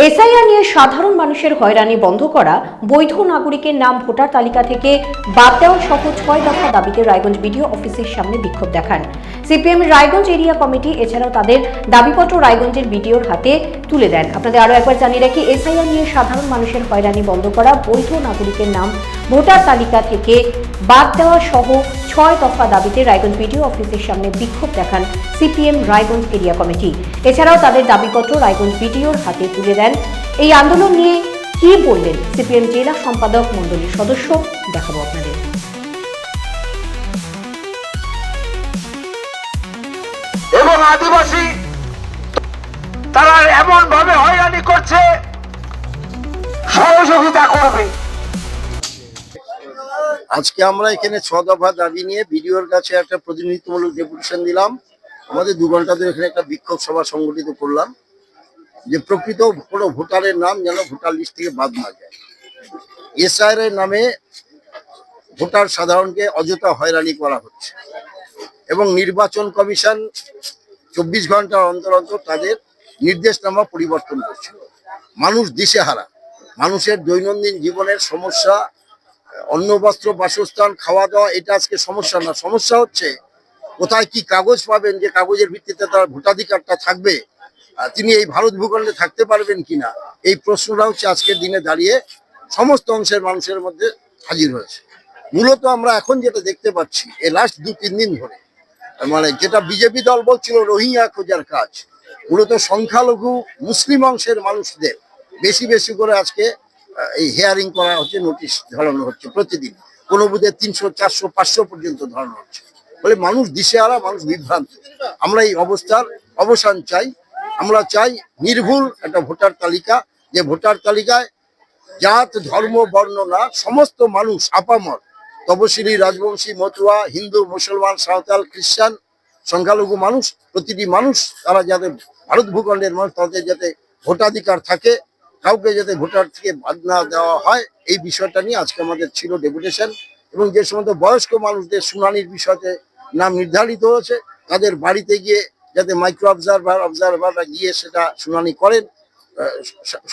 SIR নিয়ে সাধারণ মানুষের হয়রানি বন্ধ করা, বৈধ নাগরিকের নাম ভোটার তালিকা থেকে বাদ দেওয়া সহ 6 দফা দাবিতে রায়গঞ্জ বিডিও অফিসের সামনে বিক্ষোভ দেখান সিপিএম রায়গঞ্জ এরিয়া কমিটি। এছাড়াও তাদের দাবিপত্র রায়গঞ্জের বিডিওর হাতে তুলে দেন। আপনাদের আরও একবার জানিয়ে রাখি, এসআইআর নিয়ে সাধারণ মানুষের হয়রানি বন্ধ করা, বৈধ নাগরিকের নাম ভোটার তালিকা থেকে বাদ দেওয়া সহ 6 দফা দাবিতে রায়গঞ্জ বিডিও অফিসের সামনে বিক্ষোভ দেখান সিপিএম রায়গঞ্জ এরিয়া কমিটি। এছাড়াও তাদের দাবিপত্র রায়গঞ্জ বিডিওর হাতে তুলে দেন। এই আন্দোলন নিয়ে কি বললেন সিপিএম জেলা সম্পাদক মণ্ডলীর সদস্য, দেখাবো আপনাদের। এবং আদিবাসী তারা এমন ভাবে হয়রানি করছে, সহযোগিতা করবে। আজকে আমরা এখানে 6 দফা দাবি নিয়ে বিডিওর কাছে একটা প্রতিনিধিত্বমূলক ডেপুটেশন দিলাম। আমাদের 2 ঘন্টা ধরে এখানে একটা বিক্ষোভ সভা সংগঠিত করলাম যে প্রকৃত কোনো ভোটারের নাম যেন ভোটার লিস্ট থেকে বাদ না যায়। এসআইআর এর নামে ভোটার সাধারণকে অযথা হয়রানি করা হচ্ছে এবং নির্বাচন কমিশন 24 ঘন্টার অন্তর অন্তর তাদের নির্দেশনামা পরিবর্তন করছে। মানুষ দিশেহারা, মানুষের দৈনন্দিন জীবনের সমস্যা, অন্ন বস্ত্র বাসস্থান খাওয়া দাওয়া, এটা আজকে সমস্যা না। সমস্যা হচ্ছে কোথায় কি কাগজ পাবেন, যে কাগজের ভিত্তিতে তার ভোটাধিকারটা থাকবে, তিনি এই ভারত ভূখণ্ডে থাকতে পারবেন কিনা, এই প্রশ্নটা হচ্ছে আজকের দিনে দাঁড়িয়ে সমস্ত অংশের মানুষের মধ্যে হাজির হয়েছে। মূলত আমরা এখন যেটা দেখতে পাচ্ছি এই লাস্ট 2-3 দিন ধরে, মানে যেটা বিজেপি দল বলছিল রোহিঙ্গা খোঁজার কাজ, মূলত সংখ্যালঘু মুসলিম অংশের মানুষদের বেশি বেশি করে আজকে এই হিয়ারিং করা হচ্ছে, নোটিশ ধরানো হচ্ছে। প্রতিদিন কোনো বুধে 300, 400, 500 পর্যন্ত ধরানো হচ্ছে। ফলে মানুষ দিশেহারা, মানুষ বিভ্রান্ত। আমরা এই অবস্থার অবসান চাই। আমরা চাই নির্ভুল একটা ভোটার তালিকা, যে ভোটার তালিকায় জাত ধর্ম বর্ণ না, সমস্ত মানুষ আপামর, তপশিলি, রাজবংশী, মতুয়া, হিন্দু, মুসলমান, সাঁওতাল, খ্রিস্টান, সংখ্যালঘু মানুষ, প্রতিটি মানুষ তারা যাতে ভারত ভূখণ্ডের মানুষ, তাদের যাতে ভোটাধিকার থাকে, কাউকে যাতে ভোটার থেকে বাদ না দেওয়া হয়, এই বিষয়টা নিয়ে আজকে আমাদের ছিল ডেপুটেশন। এবং যে সমস্ত বয়স্ক মানুষদের শুনানির বিষয়তে নাম নির্ধারিত হয়েছে, তাদের বাড়িতে গিয়ে যাতে মাইক্রো অবজারভাররা গিয়ে সেটা শুনানি করেন।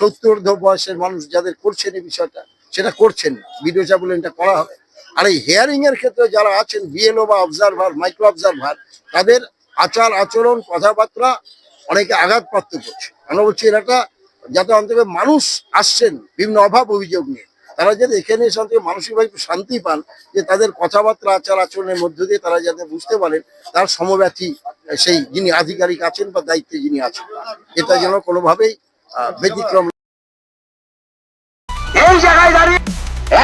70 বয়সের মানুষ যাদের করছেন এই বিষয়টা, সেটা করছেন, ভিডিও চা বলে এটা করা হবে। আর এই হিয়ারিং এর ক্ষেত্রে যারা আছেন বিএলও বা অবজারভার, মাইক্রো অবজারভার, তাদের আচার আচরণ কথাবার্তা অনেকে আঘাতপ্রাপ্ত করছে। আমরা বলছি এটা যাতে অন্তত মানুষ আসছেন বিভিন্ন অভাব অভিযোগ নিয়ে, তারা যাতে এখানে এসে অন্তত মানসিকভাবে একটু শান্তি পান, যে তাদের কথাবার্তা আচার আচরণের মধ্য দিয়ে তারা যাতে বুঝতে পারেন তার সমব্যথী সেই যিনি আধিকারিক আছেন বা দায়িত্বে যিনি আছেন, এটা যেন কোনোভাবেই ব্যতিক্রম। এই জায়গায় দাঁড়িয়ে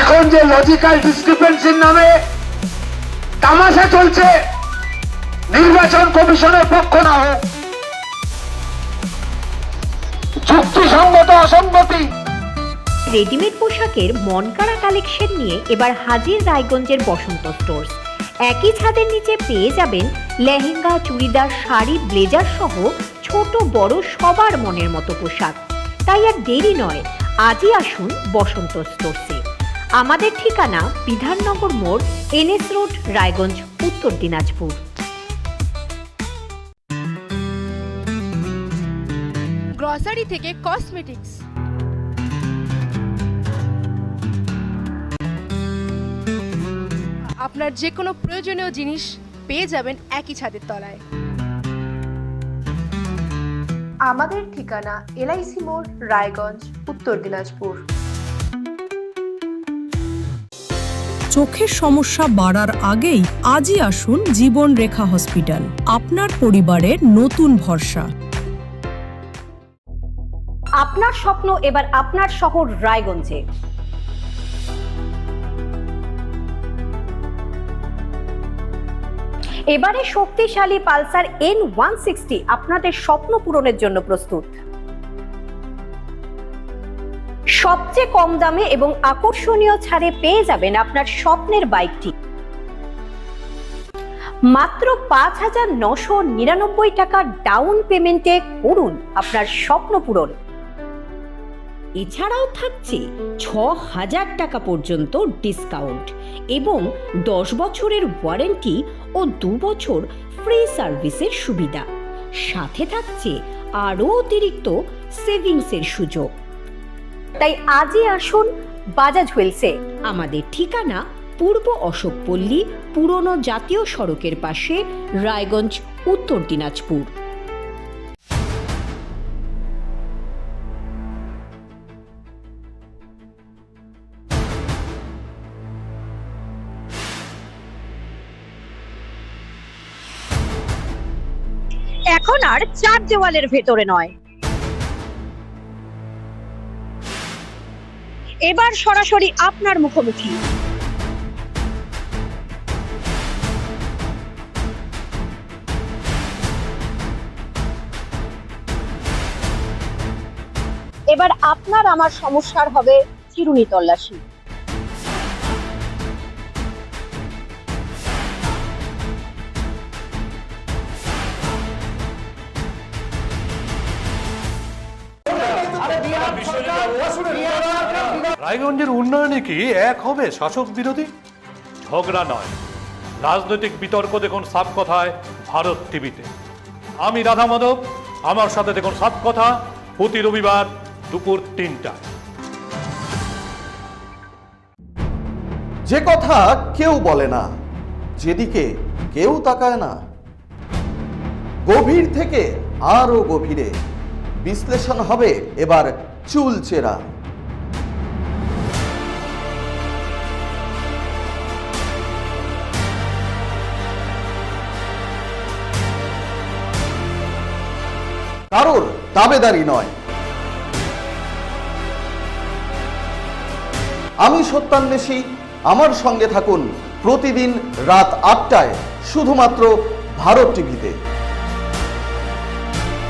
এখন যে লজিক্যাল ডিসক্রিপেন্সির নামে তামাশা চলছে, নির্বাচন কমিশনের পক্ষ না হোক, যুক্তিসঙ্গত অসঙ্গতি। রেডিমেড পোশাকের মনকাড়া কালেকশন নিয়ে এবার হাজির রায়গঞ্জের বসন্ত স্টোর্স। একই ছাদের নিচে পেয়ে যাবেন লেহেঙ্গা, চুড়িদার, শাড়ি, ব্লেজার সহ ছোট বড় সবার মনের মতো পোশাক। তাই আর দেরি নয়, আজই আসুন বসন্ত স্টোর্সে। আমাদের ঠিকানা বিধাননগর মোড়, NS রোড, রায়গঞ্জ, উত্তর দিনাজপুর। গ্রসারি থেকে কসমেটিক্স, আপনার যে কোনো প্রয়োজনীয় জিনিস পেয়ে যাবেন একই ছাদের তলায়। আমাদের ঠিকানা LIC মোড়, রায়গঞ্জ, উত্তর দিনাজপুর। চোখের সমস্যা বাড়ার আগেই আজই আসুন জীবন রেখা হসপিটাল, আপনার পরিবারের নতুন ভরসা। আপনার স্বপ্ন এবার আপনার শহর রায়গঞ্জে। এবারে শক্তিশালী পালসার N160 আপনাদের স্বপ্ন পূরণের জন্য প্রস্তুত। সবচেয়ে কম দামে এবং আকর্ষণীয় ছাড়ে পেয়ে যাবেন আপনার স্বপ্নের বাইকটি। মাত্র 5,999 টাকা ডাউন পেমেন্টে করুন আপনার স্বপ্ন পূরণ। এছাড়াও থাকছে 6,000 টাকা পর্যন্ত ডিসকাউন্ট এবং 10 বছরের ওয়ারেন্টি ও 2 বছর ফ্রি সার্ভিসের সুবিধা। সাথে থাকছে আরও অতিরিক্ত সেভিংসের সুযোগ। তাই আজই আসুন বাজাজ হুইলসে। আমাদের ঠিকানা পূর্ব অশোকপল্লী, পুরনো জাতীয় সড়কের পাশে, রায়গঞ্জ, উত্তর দিনাজপুর। এখন আর চার দেওয়ালের ভেতরে নয়, এবার সরাসরি আপনার মুখোমুখি। এবার আপনার আমার সমস্যার হবে চিরুনি তল্লাশি। রায়গঞ্জের উন্নয়নে কি এক হবে শাসক বিরোধী? ঝগড়া নয়, রাজনৈতিক বিতর্ক দেখুন সাপ কথায় ভারত টিভিতে। আমি রাধা মাধব, আমার সাথে দেখুন সাপ কথা প্রতি রবিবার দুপুর ৩টায়। যে কথা কেউ বলে না, যেদিকে কেউ তাকায় না, গভীর থেকে আরো গভীরে বিশ্লেষণ হবে এবার চুলচেরা। কারোর দাবেদারি নয়। আমি সত্যান্বেষী, আমার সঙ্গে থাকুন প্রতিদিন রাত ৮টায় শুধুমাত্র ভারত টিভিতে।